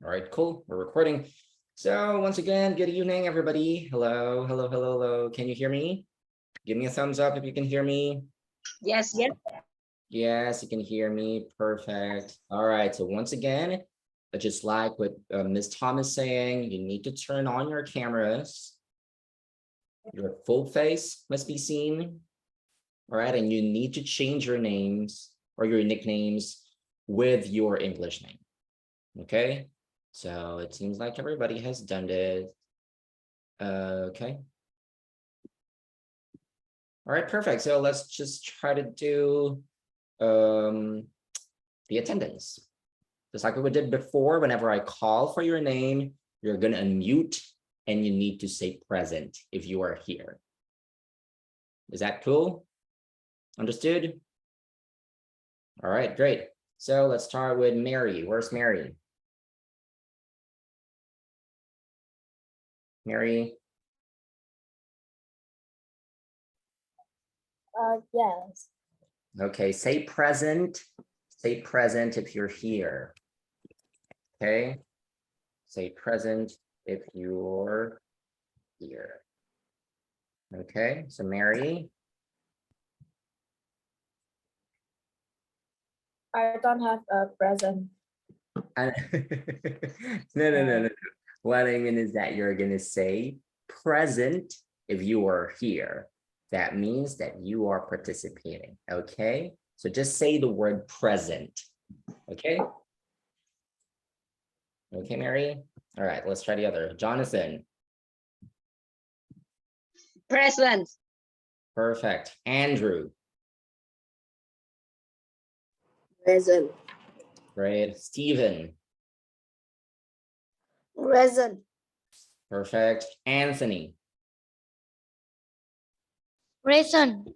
All right, cool. We're recording. So once again, good evening, everybody. Hello, hello, hello, hello. Can you hear me? Give me a thumbs up if you can hear me. Yes, yes. Yes, you can hear me. Perfect. All right. So once again, just like what Ms. Thomas saying, you need to turn on your cameras. Your full face must be seen. All right. And you need to change your names or your nicknames with your English name. Okay. So it seems like everybody has done it. Okay. All right, perfect. So let's just try to do the attendance. Just like we did before, whenever I call for your name, you're going to unmute and you need to say present if you are here. Is that cool? Understood? All right, great. So let's start with Mary. Where's Mary? Mary? Yes. Okay, say present. Say present if you're here. Okay. Say present if you're here. Okay, so Mary. I don't have a present. No. What I mean is that you're gonna say present if you are here. That means that you are participating. Okay, so just say the word present. Okay. Okay, Mary. All right, let's try the other. Jonathan. Present. Perfect. Andrew. Present. Great. Stephen. Present. Perfect. Anthony. Present.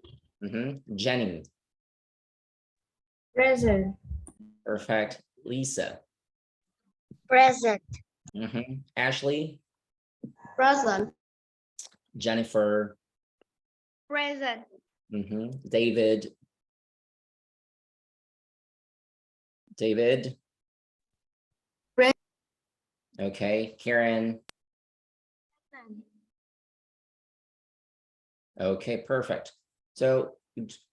Jenny. Present. Perfect. Lisa. Present. Ashley. Present. Jennifer. Present. David. David. Present. Okay. Karen. Okay, perfect. So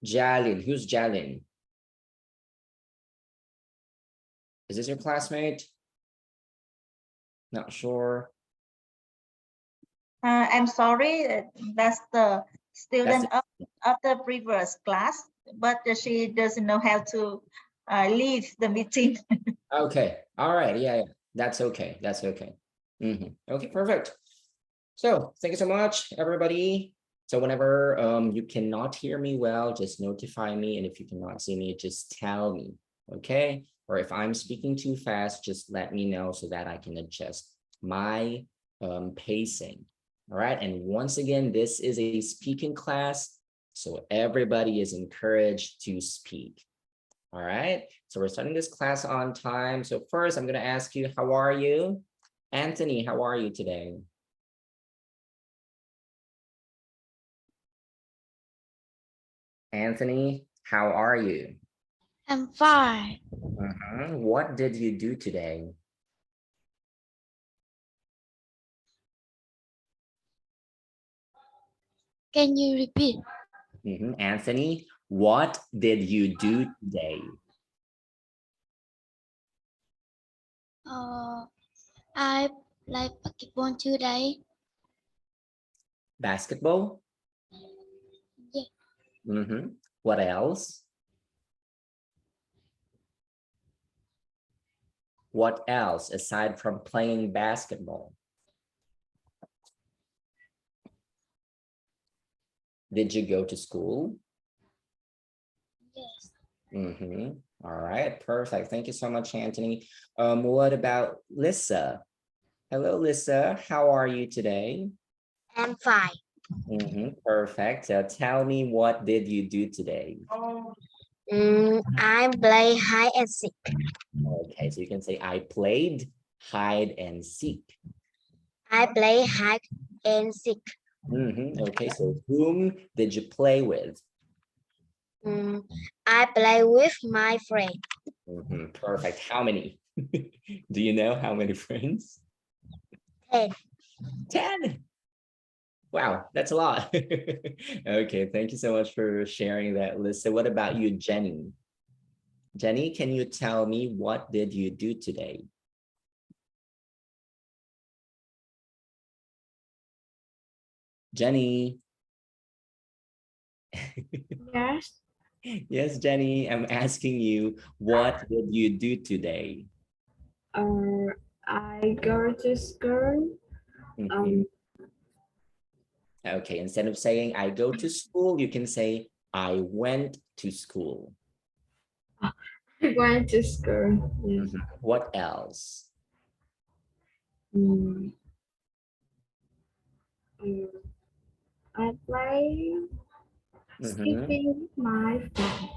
Jalin, who's Jalin? Is this your classmate? Not sure. I'm sorry, that's the student of the previous class, but she doesn't know how to leave the meeting. Okay, all right, yeah, that's okay, that's okay. Okay, perfect. So thank you so much, everybody. So whenever you cannot hear me well, just notify me, and if you cannot see me, just tell me, okay? Or if I'm speaking too fast, just let me know so that I can adjust my pacing. All right, and once again, this is a speaking class, so everybody is encouraged to speak. All right, so we're starting this class on time. So first, I'm going to ask you, how are you? Anthony, how are you today? Anthony, how are you? I'm fine. What did you do today? Can you repeat? Anthony, what did you do today? I play basketball today. Basketball? Yeah. What else? What else aside from playing basketball? Did you go to school? Yes. All right, perfect. Thank you so much, Anthony. What about Lisa? Hello, Lisa. How are you today? I'm fine. Perfect. So tell me, what did you do today? I play hide and seek. Okay, so you can say I played hide and seek. I play hide and seek. Okay, so whom did you play with? I play with my friend. Perfect. How many? Do you know how many friends? 10. 10. Wow, that's a lot. Okay, thank you so much for sharing that list. So what about you, Jenny? Jenny, can you tell me what did you do today? Jenny. Yes. Yes, Jenny, I'm asking you, what did you do today? I go to school. Mhm. Okay, instead of saying I go to school, you can say I went to school. I went to school. Yes. What else? Mm, I play skipping with my friend.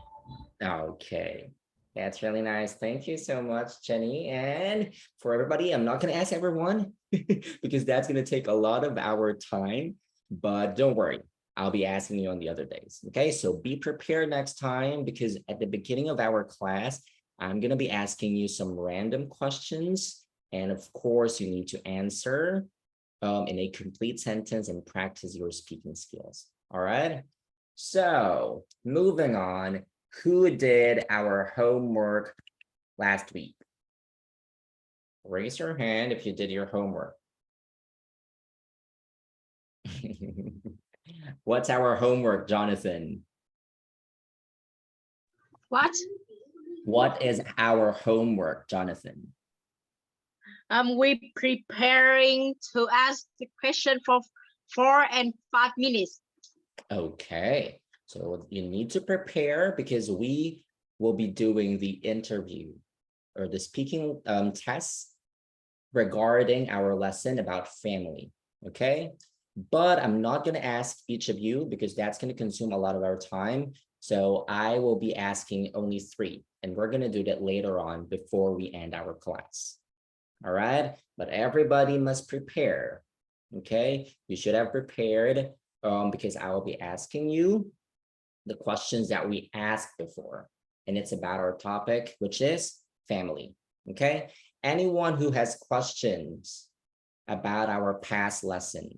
Okay, that's really nice. Thank you so much, Jenny. And for everybody, I'm not going to ask everyone because that's going to take a lot of our time, but don't worry. I'll be asking you on the other days. Okay, so be prepared next time because at the beginning of our class, I'm going to be asking you some random questions. And of course, you need to answer in a complete sentence and practice your speaking skills. All right. So moving on, who did our homework last week? Raise your hand if you did your homework. What's our homework, Jonathan? What? What is our homework, Jonathan? We preparing to ask the question for 4 and 5 minutes. Okay, so you need to prepare because we will be doing the interview or the speaking test regarding our lesson about family. Okay, but I'm not going to ask each of you because that's going to consume a lot of our time. So I will be asking only 3, and we're going to do that later on before we end our class. All right, but everybody must prepare. Okay, you should have prepared because I will be asking you the questions that we asked before, and it's about our topic, which is family. Okay, anyone who has questions about our past lesson?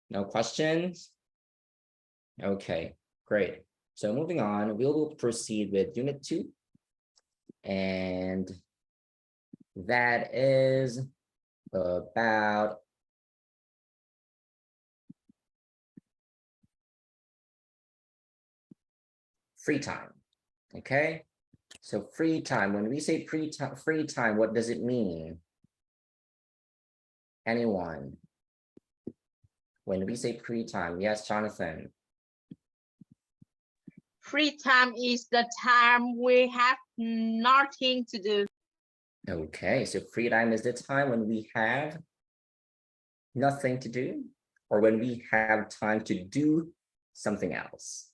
No questions? Okay, great. So moving on, we will proceed with unit 2, and that is about free time. Okay, so free time, when we say free time, what does it mean? Anyone? When we say free time, yes, Jonathan. Free time is the time we have nothing to do. Okay, so free time is the time when we have nothing to do or when we have time to do something else,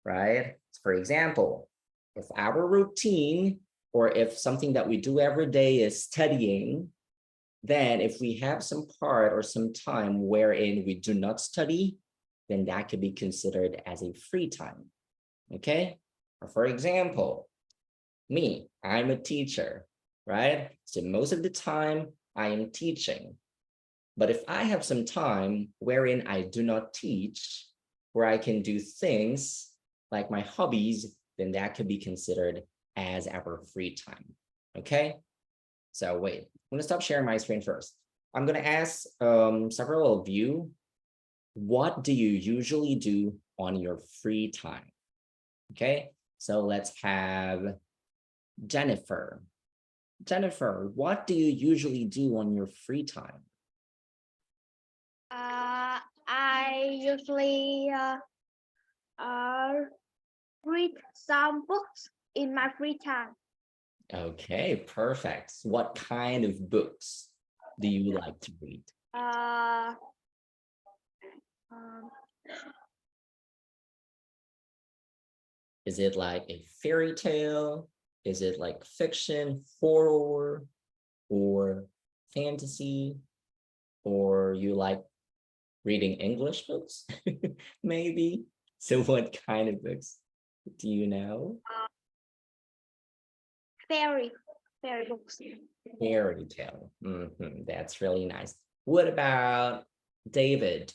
right? For example, if our routine or if something that we do every day is studying, then if we have some part or some time wherein we do not study, then that could be considered as a free time, okay? Or for example, me, I'm a teacher, right? So most of the time I am teaching. But if I have some time wherein I do not teach, where I can do things like my hobbies, then that could be considered as our free time, okay? So wait, I'm gonna stop sharing my screen first. I'm gonna ask several of you, what do you usually do on your free time? Okay, so let's have Jennifer. Jennifer, what do you usually do on your free time? I usually read some books in my free time. Okay, perfect. What kind of books do you like to read? Uh, um, Is it like a fairy tale? Is it like fiction, horror, or fantasy? Or you like reading English books? Maybe. So what kind of books do you know? fairy books. Fairy tale. That's really nice. What about David?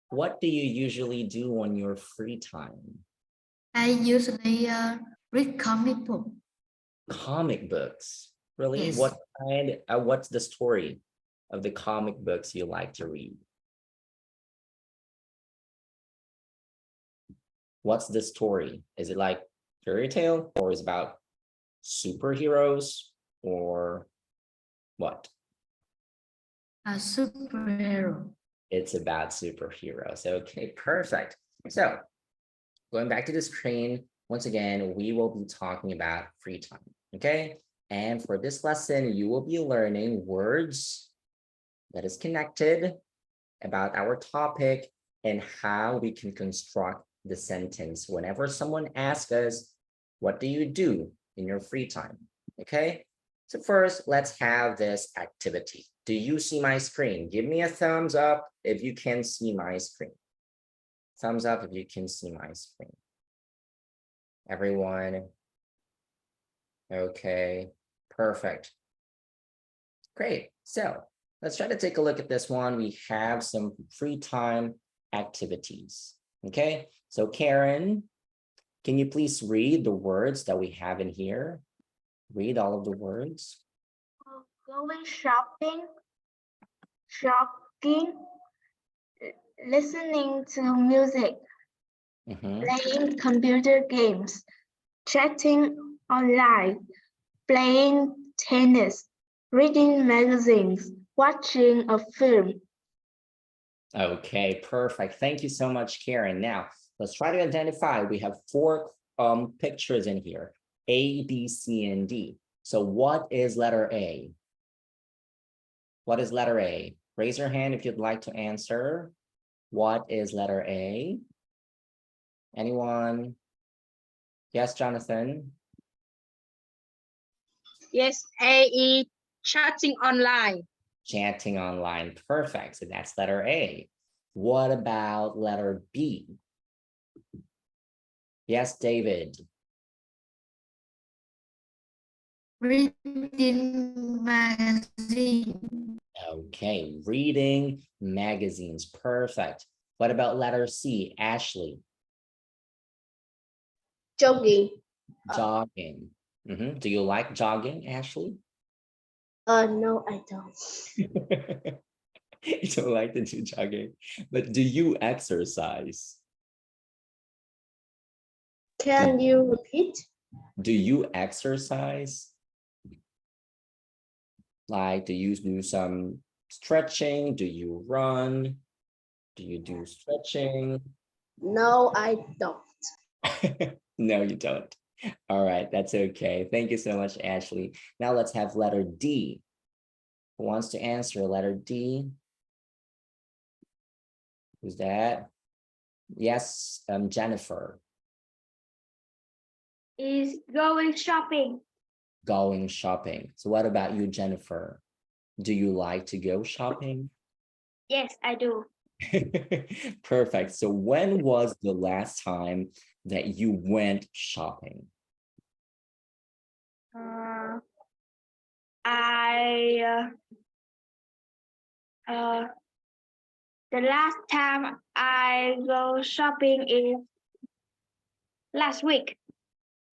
What do you usually do on your free time? I usually read comic book. Comic books. Really? Yes. What kind? What's the story of the comic books you like to read? What's the story? Is it like fairy tale, or is it about superheroes, or what? A superhero. It's about superheroes. Okay, perfect. So going back to the screen, once again, we will be talking about free time. Okay. And for this lesson, you will be learning words that is connected about our topic and how we can construct the sentence whenever someone asks us, what do you do in your free time? Okay. So first, let's have this activity. Do you see my screen? Give me a thumbs up if you can see my screen. Thumbs up if you can see my screen. Everyone. Okay, perfect. Great. So let's try to take a look at this one. We have some free time activities. Okay, so Karen, can you please read the words that we have in here? Read all of the words. Going shopping, jogging, listening to music, playing computer games, chatting online, playing tennis, reading magazines, watching a film. Okay, perfect. Thank you so much, Karen. Now, let's try to identify. We have four pictures in here, A, B, C, and D. So what is letter A? What is letter A? Raise your hand if you'd like to answer. What is letter A? Anyone? Yes, Jonathan? Yes, A is chatting online. Chatting online. Perfect. So that's letter A. What about letter B? Yes, David. Reading magazine. Okay, reading magazines. Perfect. What about letter C? Ashley. Jogging. Jogging. Do you like jogging, Ashley? No, I don't. You don't like to do jogging, but do you exercise? Can you repeat? Do you exercise? Like, do you do some stretching? Do you run? Do you do stretching? No, I don't. No, you don't. All right, that's okay. Thank you so much, Ashley. Now let's have letter D. Who wants to answer letter D? Who's that? Yes, Jennifer. Is going shopping. Going shopping. So what about you, Jennifer? Do you like to go shopping? Yes, I do. Perfect. So when was the last time that you went shopping? The last time I go shopping is last week.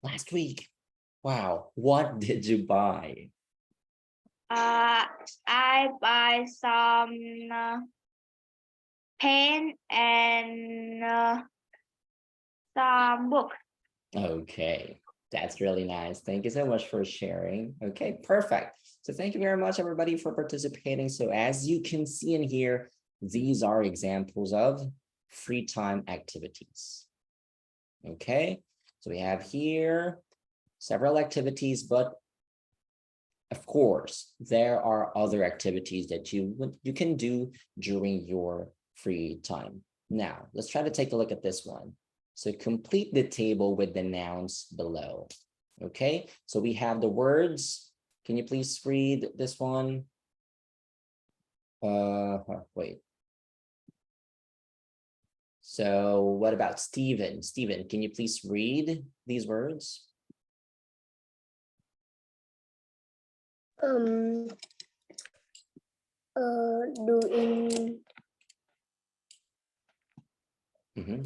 Last week. Wow. What did you buy? I buy some pen and some book. Okay. That's really nice. Thank you so much for sharing. Okay, perfect. So thank you very much, everybody, for participating. So as you can see in here, these are examples of free time activities. Okay, so we have here several activities, but of course, there are other activities that you can do during your free time. Now, let's try to take a look at this one. So complete the table with the nouns below. Okay, so we have the words. Can you please read this one? Wait. So what about Stephen? Stephen, can you please read these words? Doing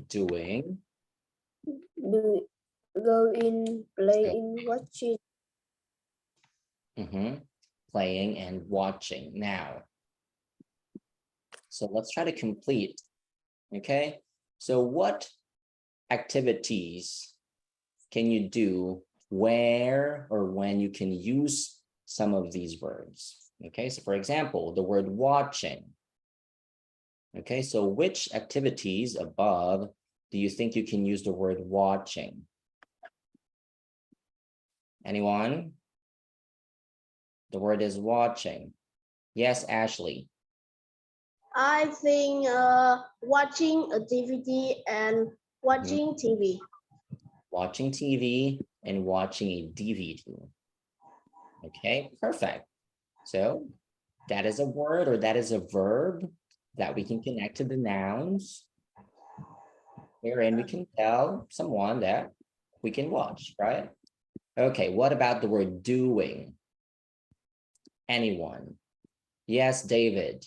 Doing. going, playing, watching. Playing and watching. Now, so let's try to complete. Okay, so what activities can you do where or when you can use some of these words? Okay, so for example, the word watching. Okay, so which activities above do you think you can use the word watching? Anyone? The word is watching. Yes, Ashley. I think watching a DVD and watching TV. Watching TV and watching a DVD. Okay, perfect. So that is a word or that is a verb that we can connect to the nouns. Wherein we can tell someone that we can watch, right? Okay, what about the word doing? Anyone? Yes, David.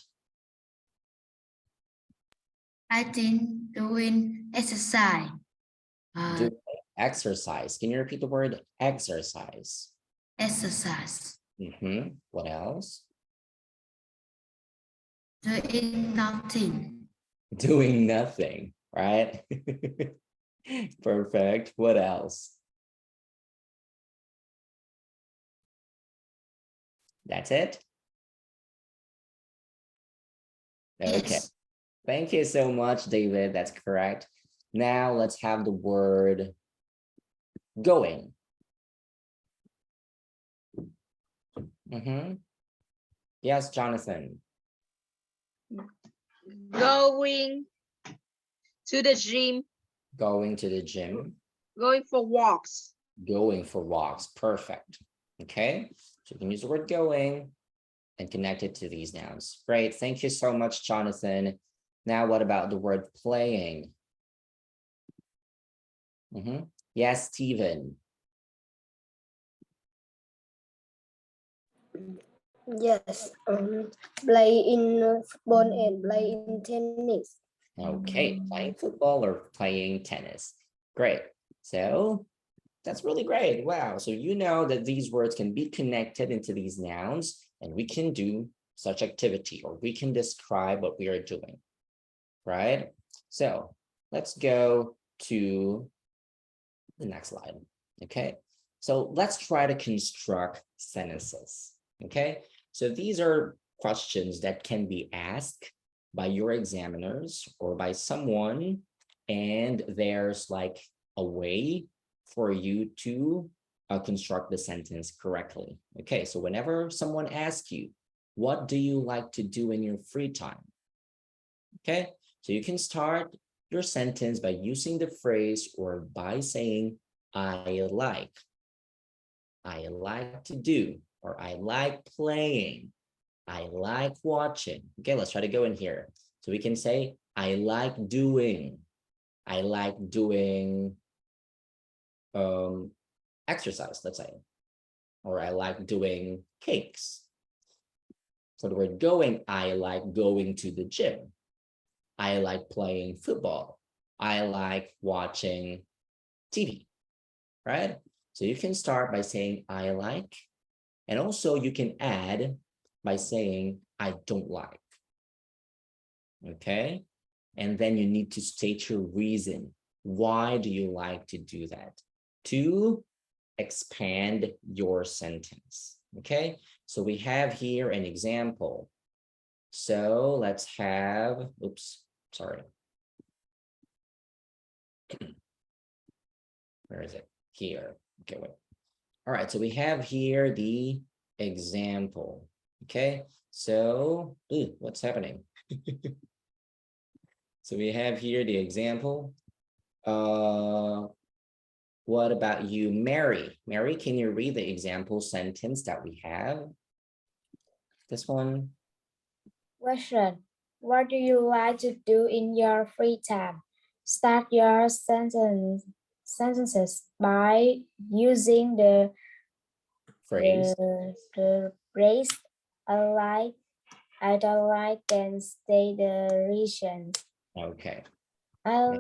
I think doing exercise. Doing exercise. Can you repeat the word exercise? Exercise. What else? Doing nothing. Doing nothing, right? Perfect. What else? That's it? Okay. Yes. Thank you so much, David. That's correct. Now let's have the word going. Yes, Jonathan. Going to the gym. Going to the gym. Going for walks. Going for walks. Perfect. Okay, so you can use the word going and connect it to these nouns. Great. Thank you so much, Jonathan. Now, what about the word playing? Yes, Stephen. Yes, play in football and play in tennis. Okay, playing football or playing tennis. Great. So that's really great. Wow. So you know that these words can be connected into these nouns and we can do such activity or we can describe what we are doing, right? So let's go to the next slide. Okay, so let's try to construct sentences. Okay, so these are questions that can be asked by your examiners or by someone, and there's like a way for you to construct the sentence correctly. Okay, so whenever someone asks you, what do you like to do in your free time? Okay, so you can start your sentence by using the phrase or by saying, I like to do, or I like playing, I like watching. Okay, let's try to go in here. So we can say, I like doing exercise, let's say, or I like doing cakes. For the word going, I like going to the gym. I like playing football. I like watching TV, right? So you can start by saying I like, and also you can add by saying I don't like. Okay, and then you need to state your reason. Why do you like to do that? To expand your sentence. Okay, so we have here an example. So let's have, oops, sorry. Where is it? Here. Okay, wait. All right, so we have here the example. Okay, so what's happening? So we have here the example. What about you, Mary? Mary, can you read the example sentence that we have? This one. Question. What do you like to do in your free time? Start your sentences by using the Phrase. the breast. I don't like and stay the region. Okay. I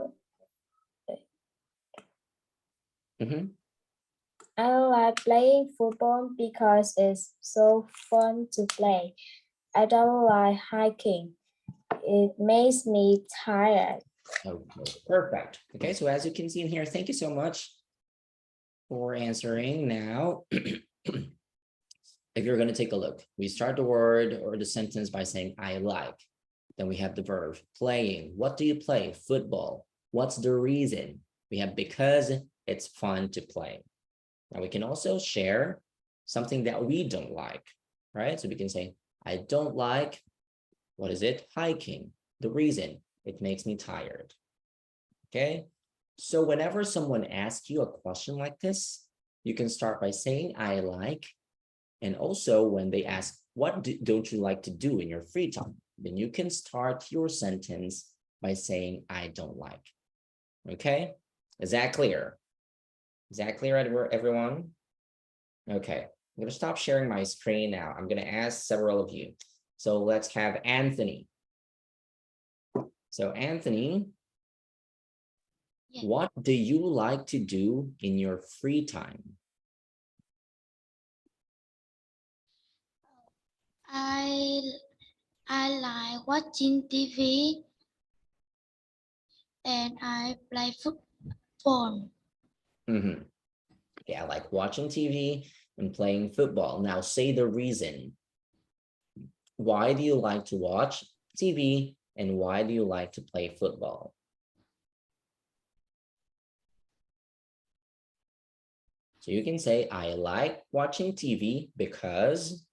Mhm. I like playing football because it's so fun to play. I don't like hiking. It makes me tired. Okay, perfect. Okay, so as you can see in here, thank you so much for answering. Now, if you're going to take a look, we start the word or the sentence by saying I like. Then we have the verb playing. What do you play? Football. What's the reason? We have because it's fun to play. Now we can also share something that we don't like, right? So we can say, I don't like, what is it? Hiking. The reason, it makes me tired. Okay. So whenever someone asks you a question like this, you can start by saying, I like. And also when they ask, what don't you like to do in your free time? Then you can start your sentence by saying, I don't like. Okay. Is that clear? Is that clear, everyone? Okay, I'm going to stop sharing my screen now. I'm going to ask several of you. So let's have Anthony. So Anthony, Yeah. what do you like to do in your free time? I like watching TV and I play football. Yeah, I like watching TV and playing football. Now say the reason. Why do you like to watch TV and why do you like to play football? So you can say, I like watching TV because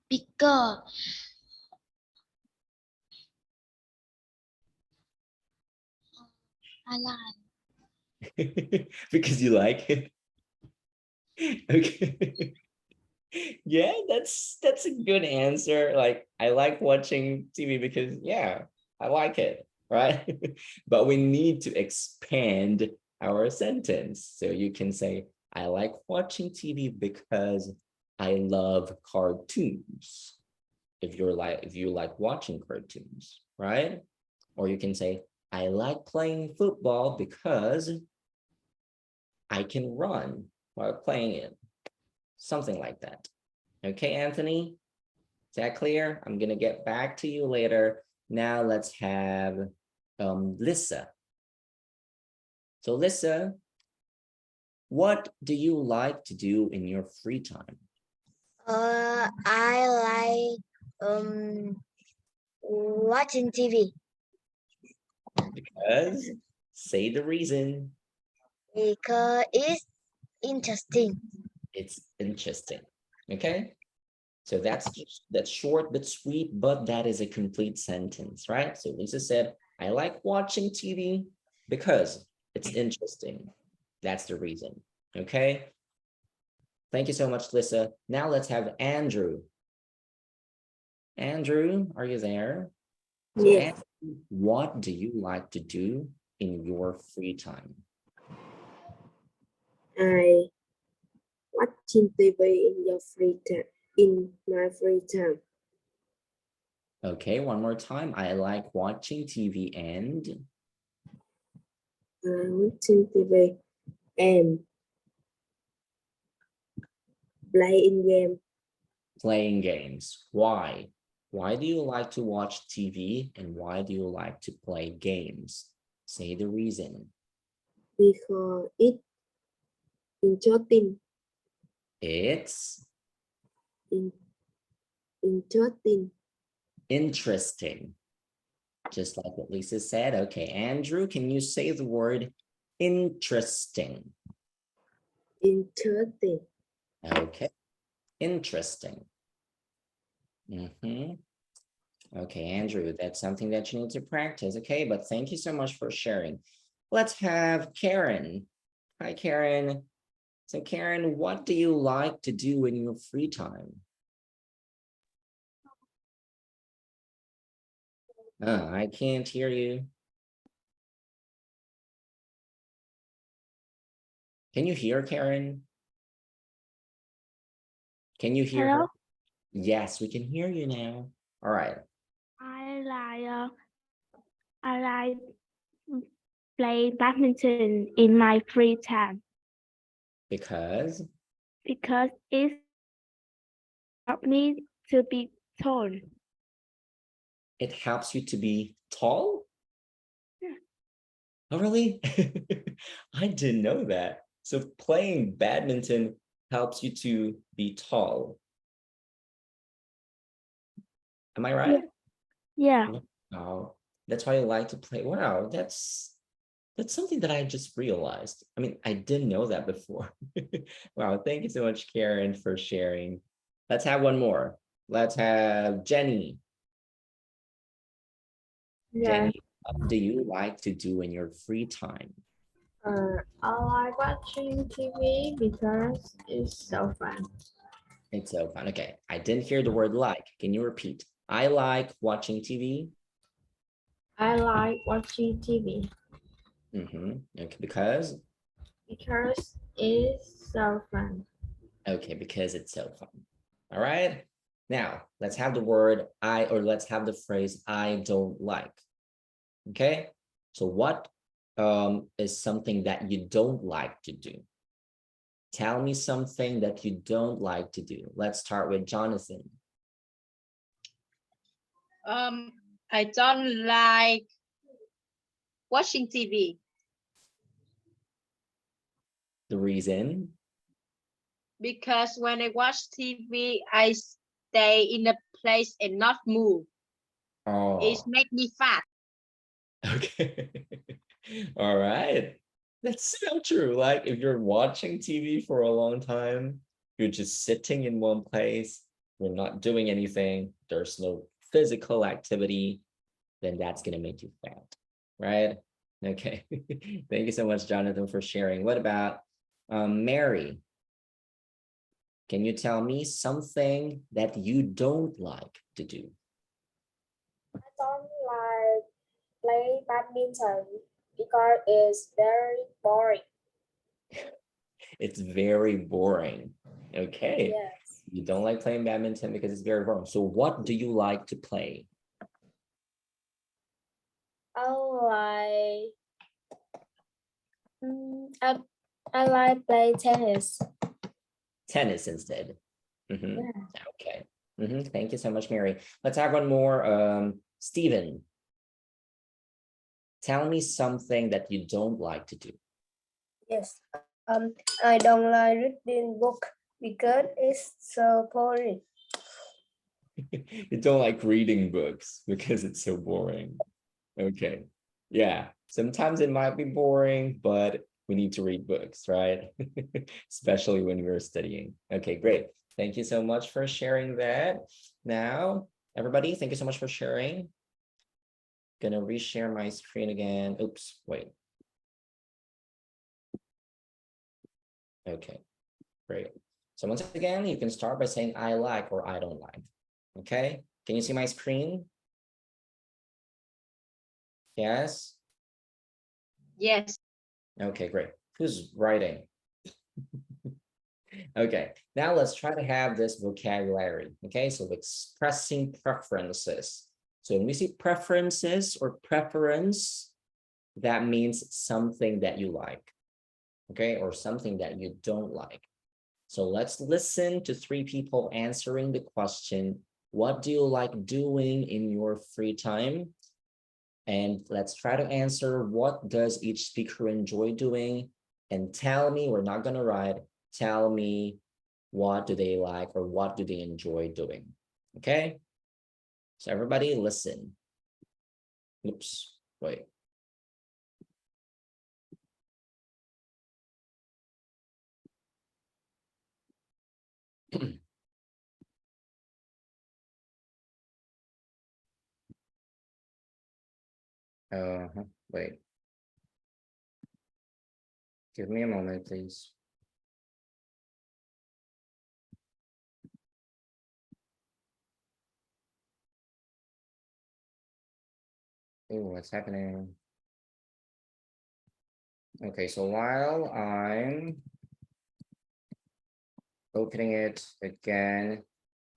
Because I like. because you like it. Okay. Yeah, that's a good answer. Like, I like watching TV because, yeah, I like it, right? But we need to expand our sentence. So you can say, I like watching TV because I love cartoons. If you like watching cartoons, right? Or you can say, I like playing football because I can run while playing it. Something like that. Okay, Anthony, is that clear? I'm gonna get back to you later. Now let's have Lisa. So Lisa, what do you like to do in your free time? I like watching TV Because say the reason. because it's interesting. It's interesting. Okay. So that's short but sweet, but that is a complete sentence, right? So Lisa said, I like watching TV because it's interesting. That's the reason. Okay. Thank you so much, Lisa. Now let's have Andrew. Andrew, are you there? So Yes. Andrew, what do you like to do in your free time? I watching TV in your free time. In my free time, Okay, one more time. I like watching TV and I watching TV and playing game playing games. Why? Why do you like to watch TV and why do you like to play games? Say the reason. because it's interesting. It's Interesting. interesting. Just like what Lisa said. Okay, Andrew, can you say the word interesting? Interesting. Okay, interesting. Okay, Andrew, that's something that you need to practice. Okay, but thank you so much for sharing. Let's have Karen. Hi, Karen. So Karen, what do you like to do in your free time? I can't hear you. Can you hear Karen? Can you hear Hello? her? Yes, we can hear you now. All right. I like play badminton in my free time Because it helps me to be tall. it helps you to be tall? Yeah. Oh, really? I didn't know that. So playing badminton helps you to be tall. Am I right? Yeah. Oh, that's why you like to play. Wow, that's something that I just realized. I mean, I didn't know that before. Wow, thank you so much, Karen, for sharing. Let's have one more. Let's have Jenny. Yeah. Jenny, what do you like to do in your free time? I like watching TV because it's so fun. It's so fun. Okay, I didn't hear the word like. Can you repeat? I like watching TV. I like watching TV Okay, because it's so fun. okay, because it's so fun. All right. Now let's have the word or let's have the phrase I don't like. Okay. So what is something that you don't like to do? Tell me something that you don't like to do. Let's start with Jonathan. I don't like watching TV The reason? because when I watch TV, I stay in a place and not move. Oh, It makes me fat. okay. All right. That's so true. Like if you're watching TV for a long time, you're just sitting in one place, you're not doing anything, there's no physical activity, then that's going to make you fat, right? Okay. Thank you so much, Jonathan, for sharing. What about Mary? Can you tell me something that you don't like to do? I don't like play badminton because it's very boring. It's very boring. Okay. Yes. You don't like playing badminton because it's very boring. So what do you like to play? I like play tennis. Tennis instead. Yeah. Okay. Thank you so much, Mary. Let's have one more. Stephen. Tell me something that you don't like to do. Yes. I don't like reading book because it's so boring. You don't like reading books because it's so boring. Okay. Yeah. Sometimes it might be boring, but we need to read books, right? Especially when we're studying. Okay, great. Thank you so much for sharing that. Now, everybody, thank you so much for sharing. Gonna reshare my screen again. Oops, wait. Okay, great. So once again, you can start by saying I like or I don't like. Okay, can you see my screen? Yes? Yes. Okay, great. Who's writing? Okay, now let's try to have this vocabulary. Okay, so expressing preferences. So when we see preferences or preference, that means something that you like, okay, or something that you don't like. So let's listen to 3 people answering the question, what do you like doing in your free time? And let's try to answer, what does each speaker enjoy doing? And tell me, we're not going to write, tell me what do they like or what do they enjoy doing? Okay, so everybody listen. Oops, wait. Wait. Give me a moment, please. Oh, what's happening? Okay, so while I'm opening it again.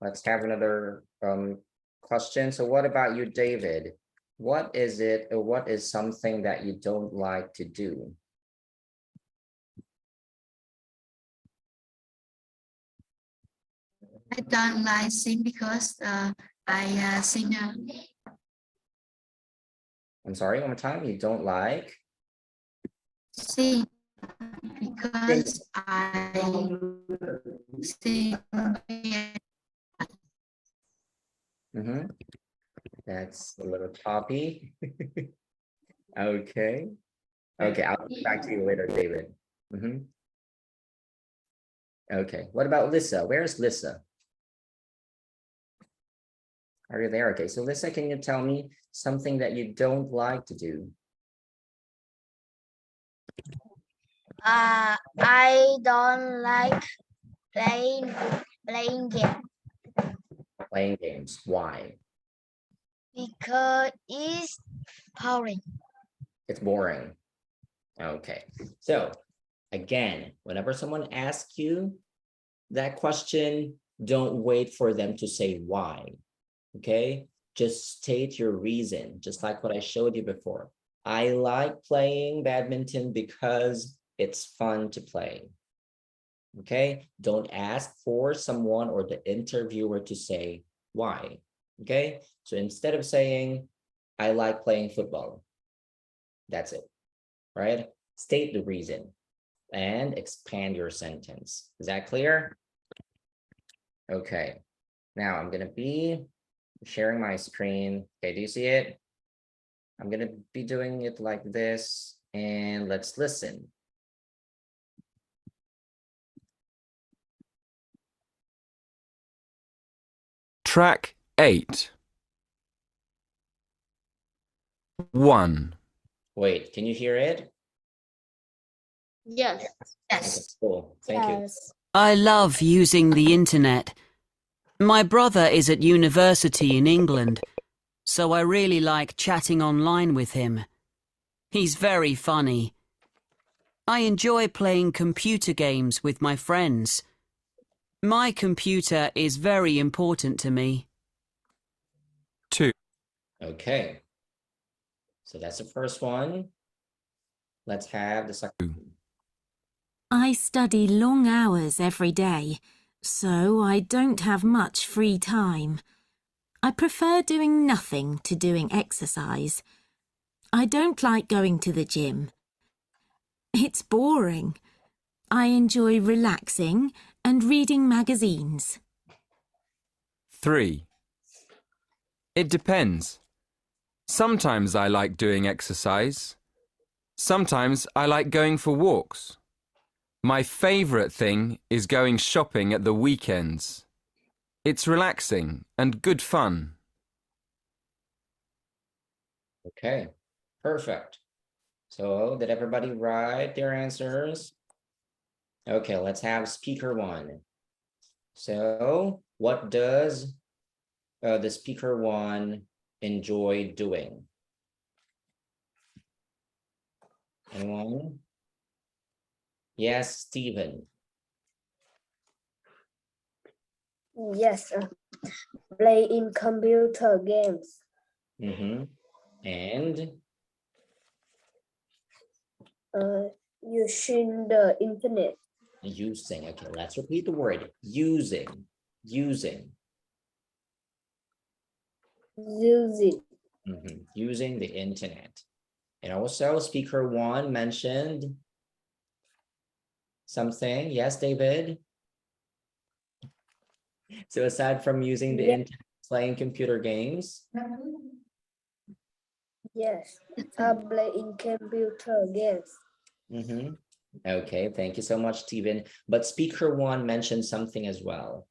Let's have another question. So what about you, David? What is it, or what is something that you don't like to do? I don't like sing because I sing I'm sorry, one more time. You don't like? sing because I sing. That's a little choppy. Okay. Okay, I'll get back to you later, David. Okay, what about Lisa? Where's Lisa? Are you there? Okay, so Lisa, can you tell me something that you don't like to do? I don't like playing game Playing games. Why? because it's boring. It's boring. Okay, so again, whenever someone asks you that question, don't wait for them to say why. Okay, just state your reason, just like what I showed you before. I like playing badminton because it's fun to play. Okay, don't ask for someone or the interviewer to say why. Okay, so instead of saying, I like playing football, that's it, right? State the reason and expand your sentence. Is that clear? Okay, now I'm gonna be sharing my screen. Okay, do you see it? I'm gonna be doing it like this, and let's listen. Track 8. 1. Wait, can you hear it? Yes. Okay, cool, thank you. I love using the internet. My brother is at university in England, so I really like chatting online with him. He's very funny. I enjoy playing computer games with my friends. My computer is very important to me. 2. Okay, so that's the first one. Let's have the second. I study long hours every day, so I don't have much free time. I prefer doing nothing to doing exercise. I don't like going to the gym. It's boring. I enjoy relaxing and reading magazines. 3. It depends. Sometimes I like doing exercise. Sometimes I like going for walks. My favourite thing is going shopping at the weekends. It's relaxing and good fun. Okay, perfect. So did everybody write their answers? Okay, let's have speaker 1. So what does the speaker 1 enjoy doing? Anyone? Yes, Stephen. Yes, playing computer games. And Using the internet. using. Okay, let's repeat the word using. Using the internet. And also speaker 1 mentioned something. Yes, David. So aside from using the internet, playing computer games. Yes, playing computer games. Okay, thank you so much, Stephen. But speaker 1 mentioned something as well.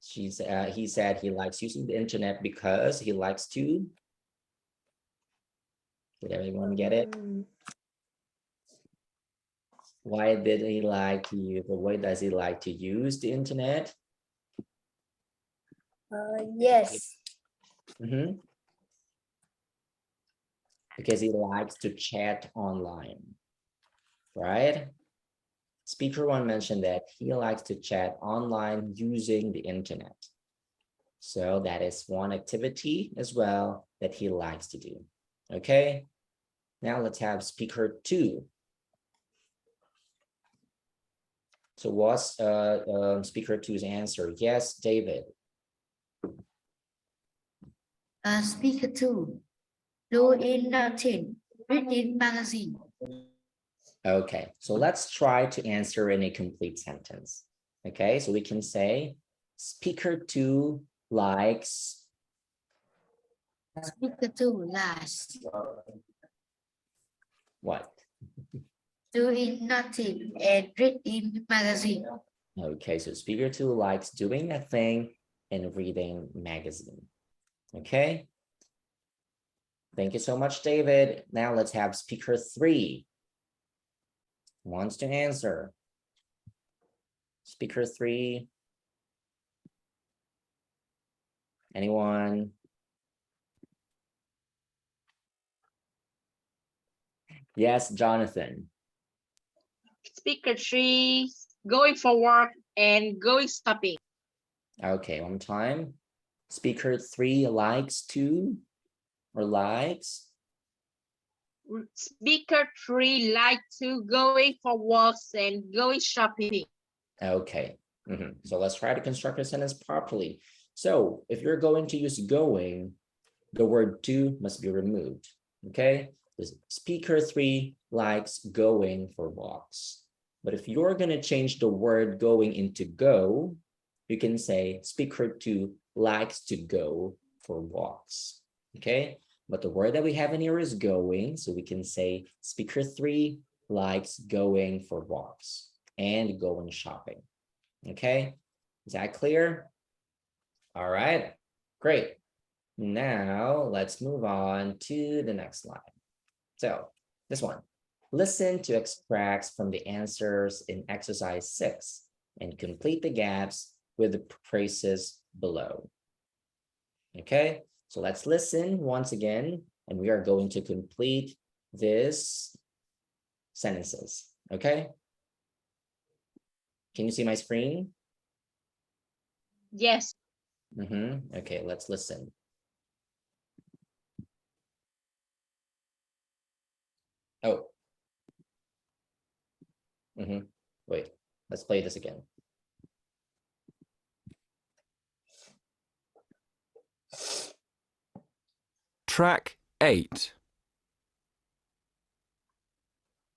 He said he likes using the internet because he likes to. Did everyone get it? Why did he like to use, or why does he like to use the internet? Yes. Because he likes to chat online, right? Speaker one mentioned that he likes to chat online using the internet. So that is one activity as well that he likes to do. Okay, now let's have speaker two. So what's speaker two's answer? Yes, David. Speaker 2, doing nothing, reading magazine. Okay, so let's try to answer in a complete sentence. Okay, so we can say speaker two likes. Speaker 2 likes What? doing nothing and reading magazine. Okay, so speaker two likes doing nothing and reading magazine. Okay. Thank you so much, David. Now let's have speaker three. Wants to answer. Speaker three. Anyone? Yes, Jonathan. Speaker 3, going for work and going shopping. Okay, one time. Speaker three likes to or likes. Speaker 3 like to going for walks and going shopping. Okay, so let's try to construct a sentence properly. So if you're going to use going, the word to must be removed. Okay, the speaker three likes going for walks. But if you're going to change the word going into go, you can say speaker two likes to go for walks. Okay, but the word that we have in here is going, so we can say speaker three likes going for walks and going shopping. Okay, is that clear? All right, great. Now let's move on to the next slide. So this one, listen to extracts from the answers in exercise 6 and complete the gaps with the phrases below. Okay, so let's listen once again, and we are going to complete this sentences. Okay, can you see my screen? Yes. Okay, let's listen. Oh. Wait, let's play this again. Track 8.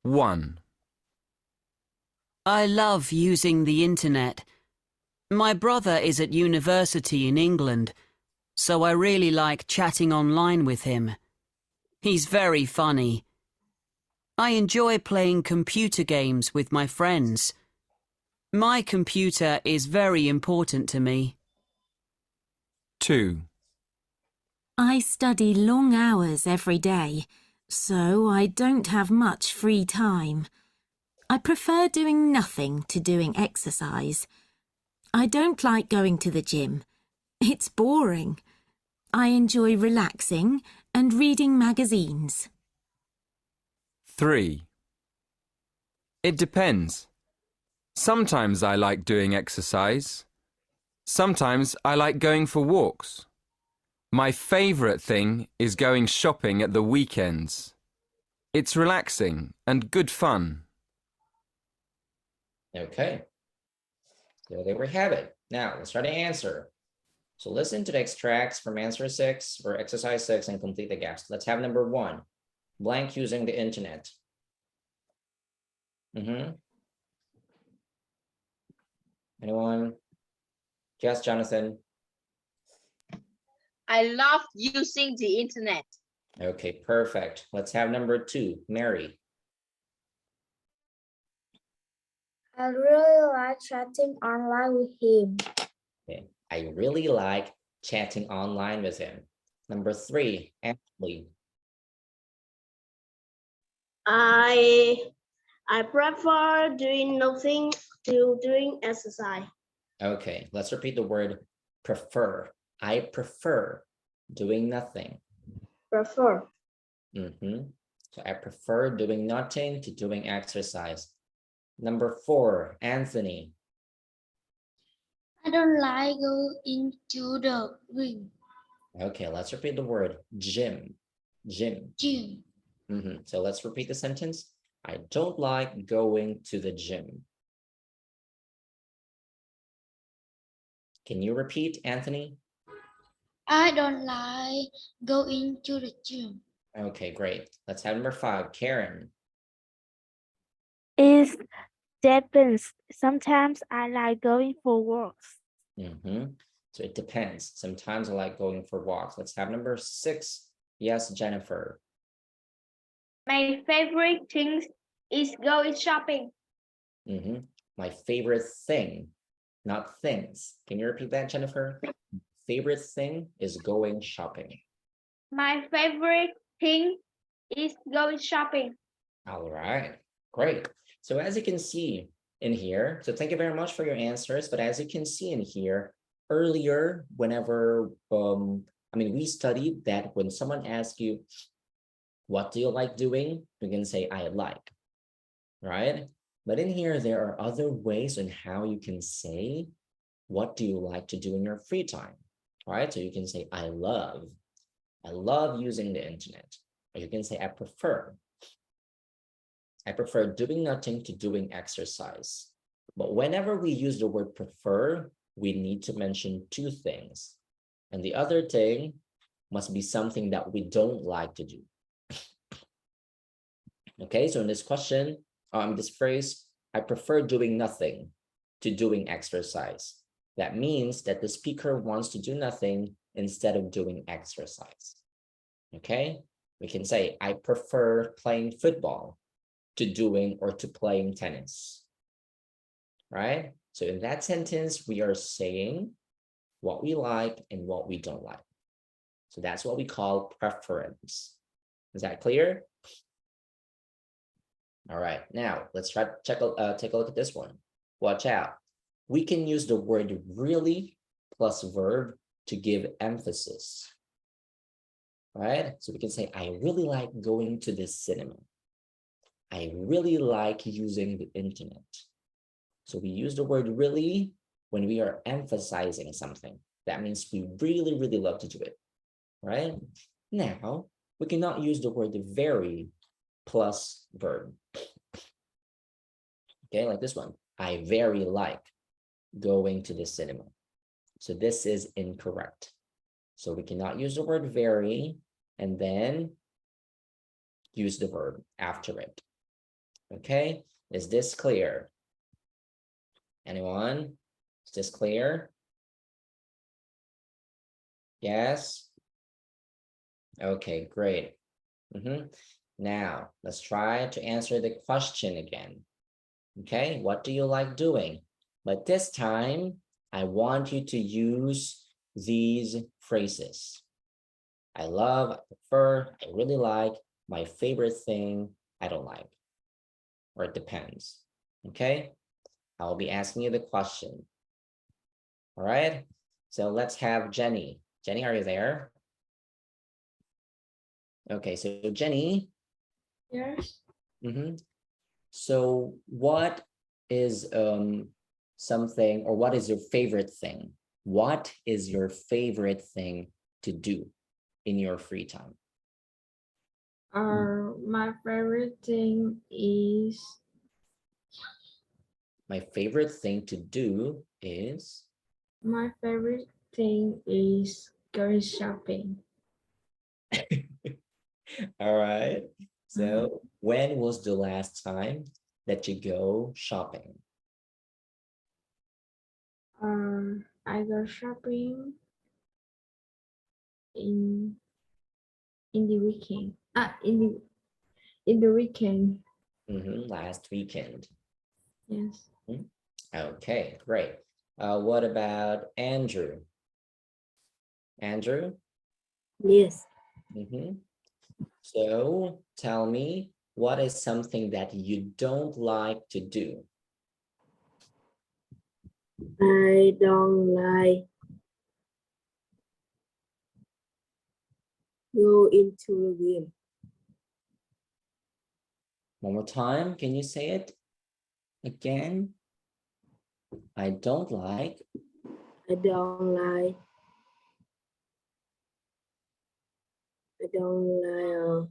1. I love using the internet. My brother is at university in England, so I really like chatting online with him. He's very funny. I enjoy playing computer games with my friends. My computer is very important to me. 2. I study long hours every day, so I don't have much free time. I prefer doing nothing to doing exercise. I don't like going to the gym. It's boring. I enjoy relaxing and reading magazines. 3. It depends. Sometimes I like doing exercise. Sometimes I like going for walks. My favourite thing is going shopping at the weekends. It's relaxing and good fun. Okay, so there we have it. Now let's try to answer. So listen to the extracts from answer 6 or exercise 6 and complete the gaps. Let's have number 1, blank using the internet. Anyone? Yes, Jonathan. I love using the internet. Okay, perfect. Let's have number 2, Mary. I really like chatting online with him. Okay. I really like chatting online with him. Number 3, Ashley. I prefer doing nothing to doing exercise. Okay, let's repeat the word prefer. I prefer doing nothing. Prefer. So I prefer doing nothing to doing exercise. Number 4, Anthony. I don't like go into the ring. Okay, let's repeat the word gym. Gym. Gym. So let's repeat the sentence. I don't like going to the gym. Can you repeat, Anthony? I don't like going to the gym. Okay, great. Let's have number 5, Karen. It depends. Sometimes I like going for walks. So it depends. Sometimes I like going for walks. Let's have number 6. Yes, Jennifer. My favorite thing is going shopping. My favorite thing, not things. Can you repeat that, Jennifer? Favorite thing is going shopping. My favorite thing is going shopping. All right, great. So as you can see in here, so thank you very much for your answers. But as you can see in here, earlier, whenever, we studied that when someone asks you, what do you like doing? You can say, I like, right? But in here, there are other ways on how you can say, what do you like to do in your free time, right? So you can say, I love using the internet. Or you can say, I prefer doing nothing to doing exercise. But whenever we use the word prefer, we need to mention 2 things. And the other thing must be something that we don't like to do. Okay, so in this question, this phrase, I prefer doing nothing to doing exercise. That means that the speaker wants to do nothing instead of doing exercise. Okay, we can say, I prefer playing football to doing or to playing tennis, right? So in that sentence, we are saying what we like and what we don't like. So that's what we call preference. Is that clear? All right, now let's take a look at this one. Watch out. We can use the word really plus verb to give emphasis, right? So we can say, I really like going to the cinema. I really like using the internet. So we use the word really when we are emphasizing something. That means we really, really love to do it, right? Now, we cannot use the word very plus verb. Okay, like this one. I very like going to the cinema. So this is incorrect. So we cannot use the word very and then use the verb after it. Okay, is this clear? Anyone? Is this clear? Yes? Okay, great. Now, let's try to answer the question again. Okay, what do you like doing? But this time, I want you to use these phrases. I love, I prefer, I really like, my favorite thing, I don't like. Or it depends. Okay, I'll be asking you the question. All right, so let's have Jenny. Jenny, are you there? Okay, so Jenny. Yes. So what is something, or what is your favorite thing? What is your favorite thing to do in your free time? My favorite thing is. My favorite thing to do is. My favorite thing is going shopping. All right. So when was the last time that you go shopping? I go shopping in the weekend. In the weekend. Last weekend. Yes. Okay, great. What about Andrew? Andrew? Yes. So tell me, what is something that you don't like to do? I don't like go into the gym. One more time, can you say it? again. I don't like. I don't like. I don't like.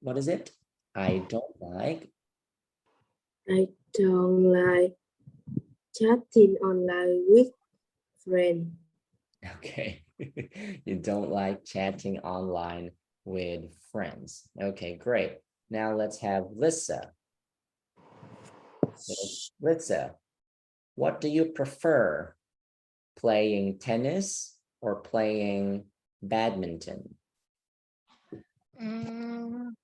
What is it? I don't like. I don't like chatting online with friends. Okay. You don't like chatting online with friends. Okay, great. Now let's have Lisa. So, Lisa, what do you prefer? Playing tennis or playing badminton? Playing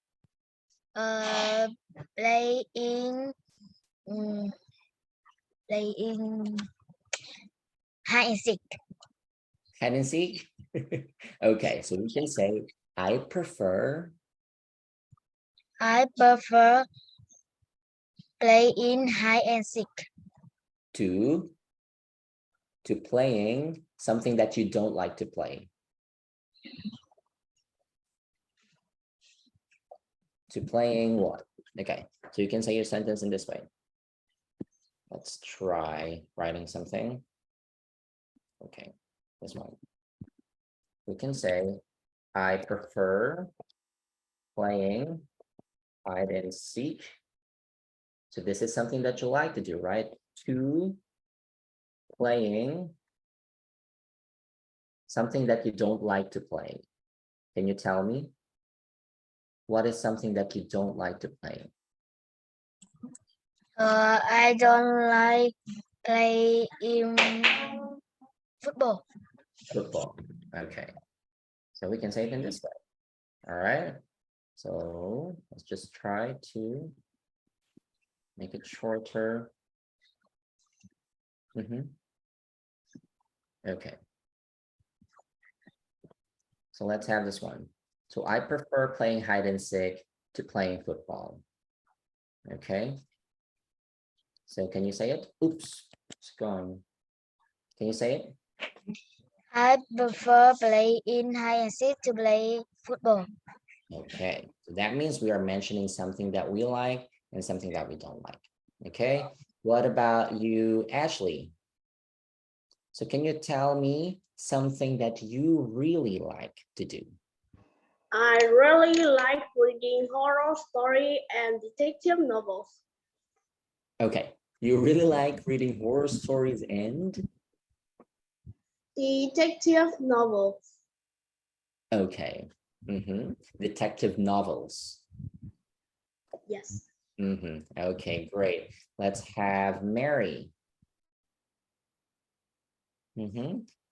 playing hide and seek. Hide and seek? Okay, so we can say, I prefer Playing hide and seek. to playing something that you don't like to play. To playing what? Okay, so you can say your sentence in this way. Let's try writing something. Okay, this one. We can say, I prefer playing hide and seek. So this is something that you like to do, right? To playing something that you don't like to play. Can you tell me? What is something that you don't like to play? I don't like playing football. Football. Okay. So we can say it in this way. All right. So let's just try to make it shorter. Okay. So let's have this one. So I prefer playing hide and seek to playing football. Okay. So can you say it? Oops, it's gone. Can you say it? I prefer playing hide and seek to play football. Okay, so that means we are mentioning something that we like and something that we don't like. Okay, what about you, Ashley? So can you tell me something that you really like to do? I really like reading horror story and detective novels. Okay, you really like reading horror stories and? Detective novels. Okay, detective novels. Yes. Okay, great. Let's have Mary.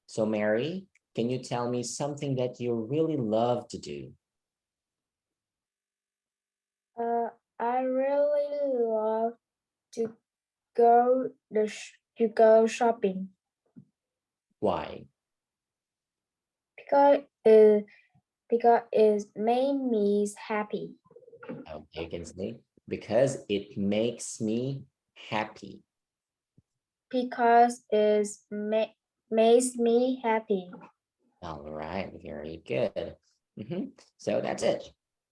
So Mary, can you tell me something that you really love to do? I really love to go shopping. Why? Because it made me happy. Okay, you can say, because it makes me happy. Because it makes me happy. All right, very good. So that's it.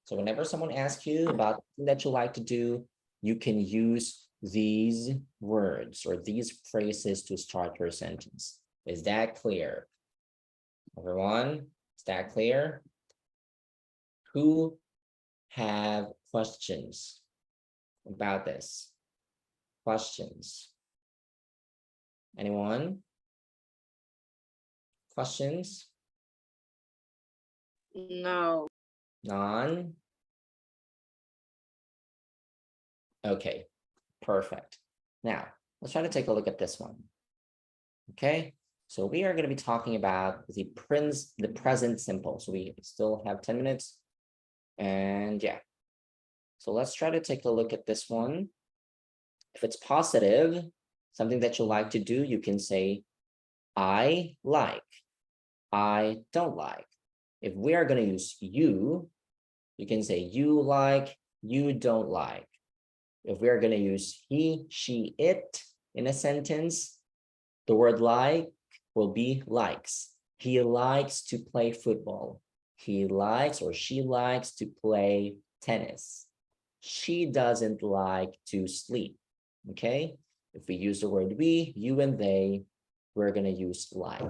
So whenever someone asks you about something that you like to do, you can use these words or these phrases to start your sentence. Is that clear? Everyone, is that clear? Who have questions about this? Questions? Anyone? Questions? No. None? Okay, perfect. Now, let's try to take a look at this one. Okay, so we are going to be talking about the present simple. So we still have 10 minutes. And yeah, so let's try to take a look at this one. If it's positive, something that you like to do, you can say, I like, I don't like. If we are going to use you can say you like, you don't like. If we are going to use he, she, it in a sentence, the word like will be likes. He likes to play football. He likes or she likes to play tennis. She doesn't like to sleep. Okay? If we use the word we, you and they, we're going to use like.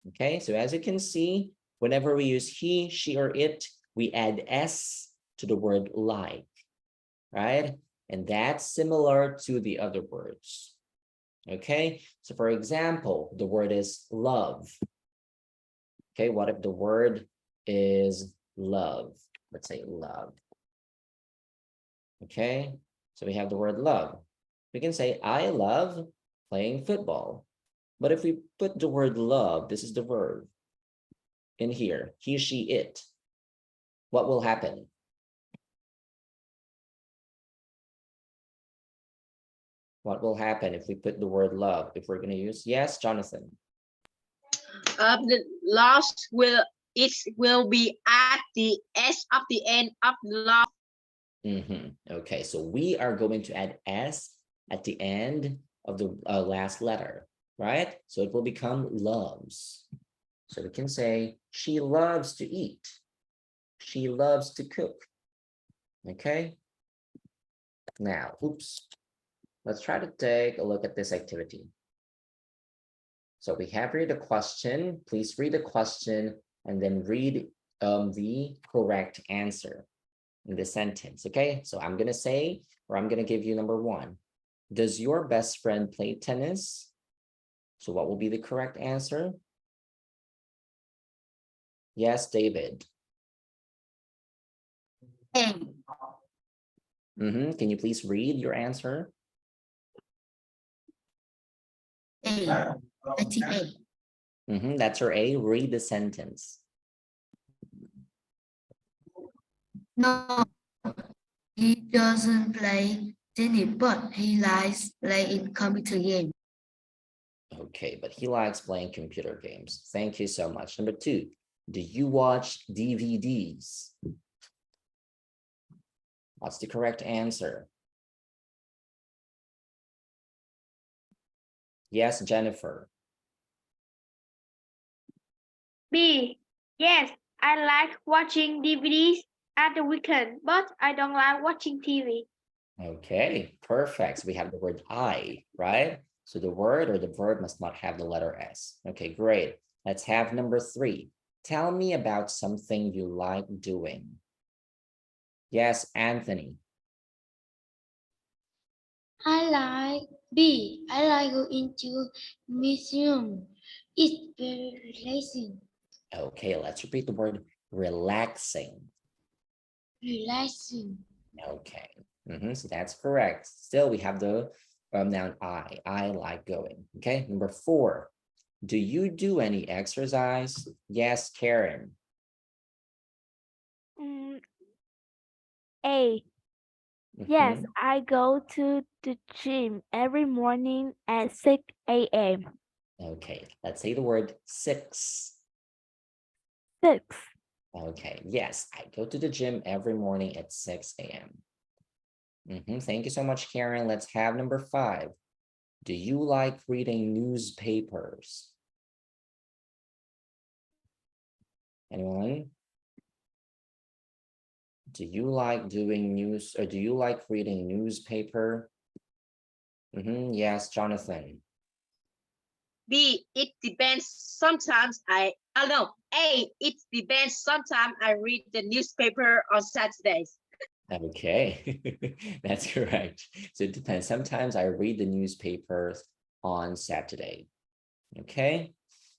Okay? So as you can see, whenever we use he, she, or it, we add s to the word like, right? And that's similar to the other words. Okay? So for example, the word is love. Okay, what if the word is love? Let's say love. Okay, so we have the word love. We can say, I love playing football. But if we put the word love, this is the verb in here, he, she, it, what will happen? What will happen if we put the word love? If we're going to use, yes, Jonathan. The last will be at the s of the end of love. Okay, so we are going to add s at the end of the last letter, right? So it will become loves. So we can say, she loves to eat. She loves to cook. Okay. Now, oops. Let's try to take a look at this activity. So we have here the question. Please read the question and then read the correct answer in the sentence. Okay, so I'm going to say, or I'm going to give you number 1. Does your best friend play tennis? So what will be the correct answer? Yes, David. Can you please read your answer? I think A. That's your A. Read the sentence. No, he doesn't play tennis, but he likes playing computer games. Okay, but he likes playing computer games. Thank you so much. Number 2, do you watch DVDs? What's the correct answer? Yes, Jennifer. B. Yes, I like watching DVDs at the weekend, but I don't like watching TV. Okay, perfect. So we have the word I, right? So the word or the verb must not have the letter S. Okay, great. Let's have number 3. Tell me about something you like doing. Yes, Anthony. I like B. I like going to museum. It's very relaxing. Okay, let's repeat the word relaxing. Relaxing. Okay, so that's correct. Still, we have the noun I. I like going. Okay, number 4. Do you do any exercise? Yes, Karen. A. Yes, I go to the gym every morning at 6 a.m. Okay, let's say the word 6. 6. Okay, yes, I go to the gym every morning at 6 a.m. Thank you so much, Karen. Let's have number 5. Do you like reading newspapers? Anyone? Do you like doing news, or do you like reading newspaper? Yes, Jonathan. B. It depends. Sometimes A. It depends. Sometimes I read the newspaper on Saturdays. Okay, that's correct. So it depends. Sometimes I read the newspapers on Saturday. Okay,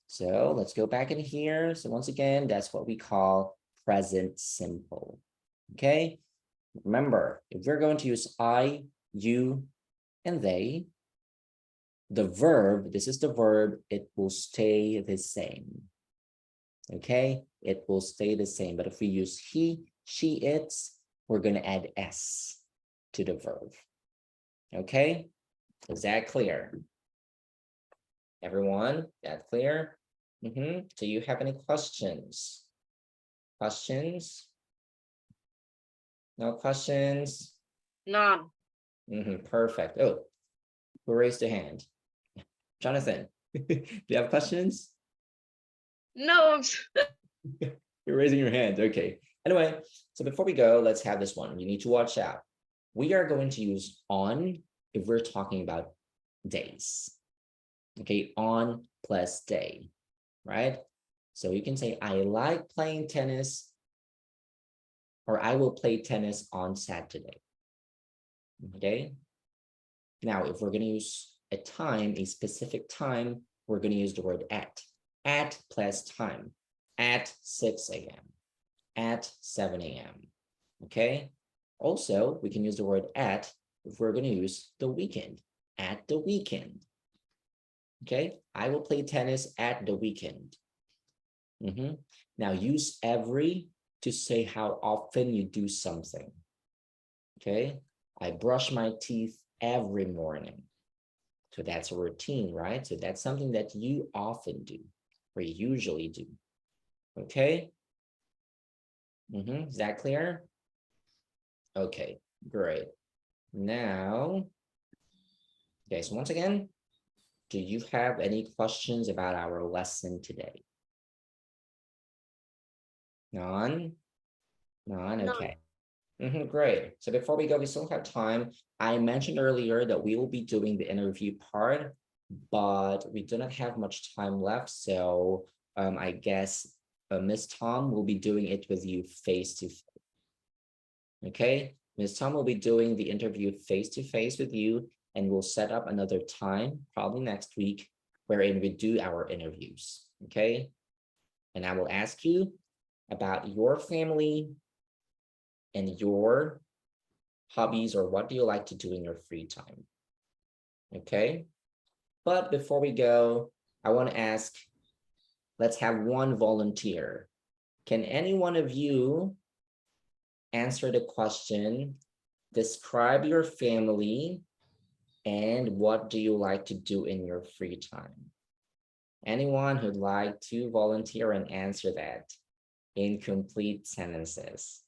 so let's go back in here. So once again, that's what we call present simple. Okay, remember, if we're going to use I, you, and they, the verb, this is the verb, it will stay the same. Okay, it will stay the same. But if we use he, she, it's, we're going to add s to the verb. Okay, is that clear? Everyone, that clear? Do you have any questions? Questions? No questions? None. Perfect. Oh, who raised a hand? Jonathan, do you have questions? No. You're raising your hand. Okay. Anyway, so before we go, let's have this one. You need to watch out. We are going to use on if we're talking about days. Okay, on plus day, right? So you can say, I like playing tennis, or I will play tennis on Saturday. Okay. Now, if we're going to use a time, a specific time, we're going to use the word at plus time, at 6 a.m., at 7 a.m. Okay. Also, we can use the word at if we're going to use the weekend, at the weekend. Okay. I will play tennis at the weekend. Now, use every to say how often you do something. Okay. I brush my teeth every morning. So that's a routine, right? So that's something that you often do or usually do. Okay. Is that clear? Okay, great. Now, okay, so once again, do you have any questions about our lesson today? None? Okay. Great. So before we go, we still have time. I mentioned earlier that we will be doing the interview part, but we do not have much time left. So I guess Miss Tom will be doing it with you face-to-face. Okay, Miss Tom will be doing the interview face-to-face with you, and we'll set up another time, probably next week, wherein we do our interviews. Okay, and I will ask you about your family and your hobbies, or what do you like to do in your free time. Okay, but before we go, I want to ask, let's have one volunteer. Can any one of you answer the question, describe your family and what do you like to do in your free time? Anyone who'd like to volunteer and answer that in complete sentences?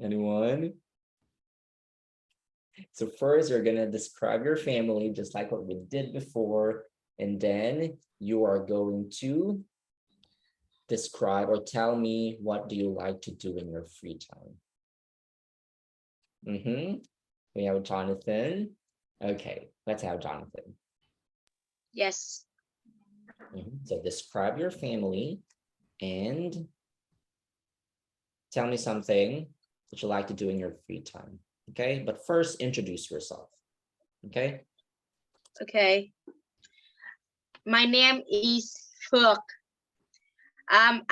Anyone? So first, you're gonna describe your family just like what we did before, and then you are going to describe or tell me what do you like to do in your free time. We have Jonathan. Okay, let's have Jonathan. Yes. So describe your family and tell me something that you like to do in your free time. Okay, but first introduce yourself. Okay. Okay. My name is Phước. I'm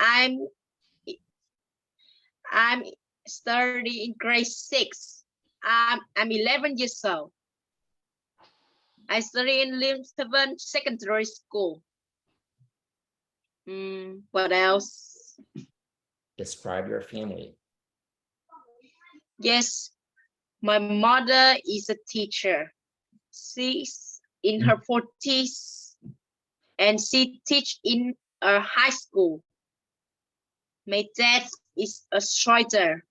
studying in grade 6. I'm 11 years old. I study in Lim7 Secondary School. What else? Describe your family. Yes, my mother is a teacher. She's in her 40s and she teaches in a high school. My dad is a writer.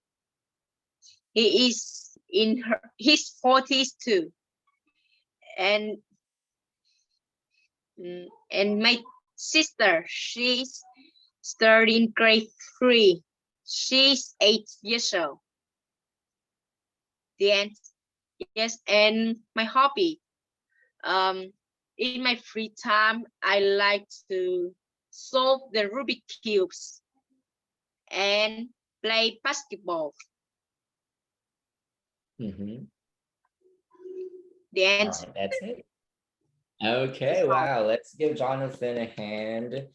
He is in his 40s too. And my sister, she's studying grade 3. She's 8 years old. The end. Yes, and my hobby. In my free time, I like to solve the Rubik cubes and play basketball. The end. All right, that's it. Okay, wow. Let's give Jonathan a hand.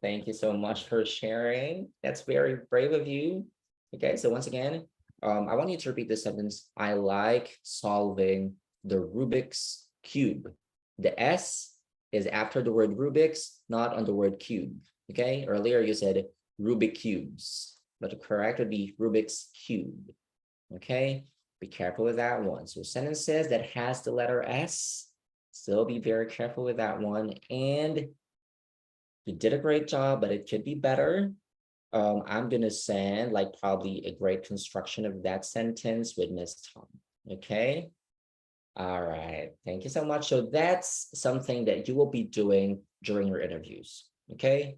Thank you so much for sharing. That's very brave of you. Okay, so once again, I want you to repeat this sentence. I like solving the Rubik's cube. The S is after the word Rubik's, not on the word cube. Okay, earlier you said Rubik cubes, but the correct would be Rubik's cube. Okay, be careful with that one. So sentences that has the letter S, still be very careful with that one. And you did a great job, but it could be better. I'm gonna send like probably a great construction of that sentence with Miss Tom. Okay. All right. Thank you so much. So that's something that you will be doing during your interviews. Okay.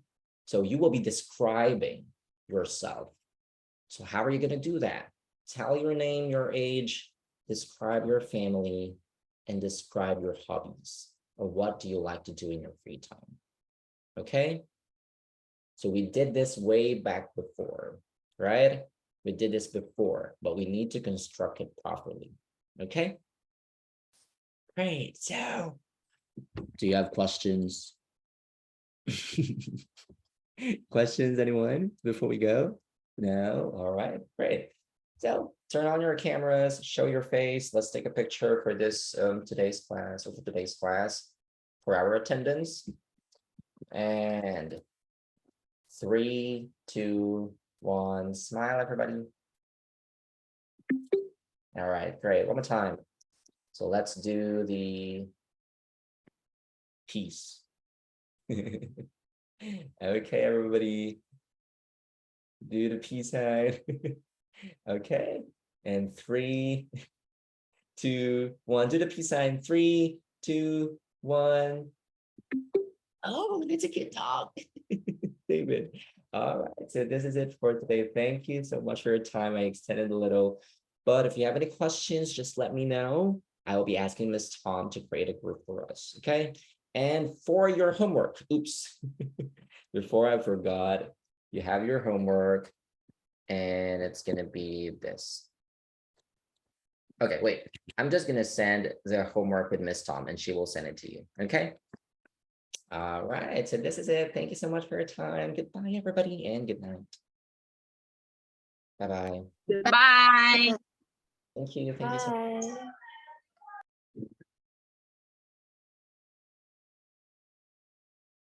So you will be describing yourself. So how are you going to do that? Tell your name, your age, describe your family, and describe your hobbies, or what do you like to do in your free time. Okay? So we did this way back before, right? We did this before, but we need to construct it properly. Okay? Great. So, do you have questions? Questions, anyone, before we go? No? All right, great. So turn on your cameras, show your face. Let's take a picture for this today's class, or for today's class, for our attendance. And 3, 2, 1, smile, everybody. All right, great. One more time. So let's do the peace. Okay, everybody. Do the peace sign. Okay. And 3, 2, 1. Do the peace sign. 3, 2, 1. Oh, it's a good dog. David. All right. So this is it for today. Thank you so much for your time. I extended a little, but if you have any questions, just let me know. I will be asking Miss Tom to create a group for us. Okay. And for your homework, oops, before I forgot, you have your homework and it's going to be this. Okay, wait, I'm just going to send the homework with Miss Tom and she will send it to you. Okay. All right. So this is it. Thank you so much for your time. Goodbye, everybody, and good night. Bye-bye. Bye. Thank you. Thank you so much. Bye.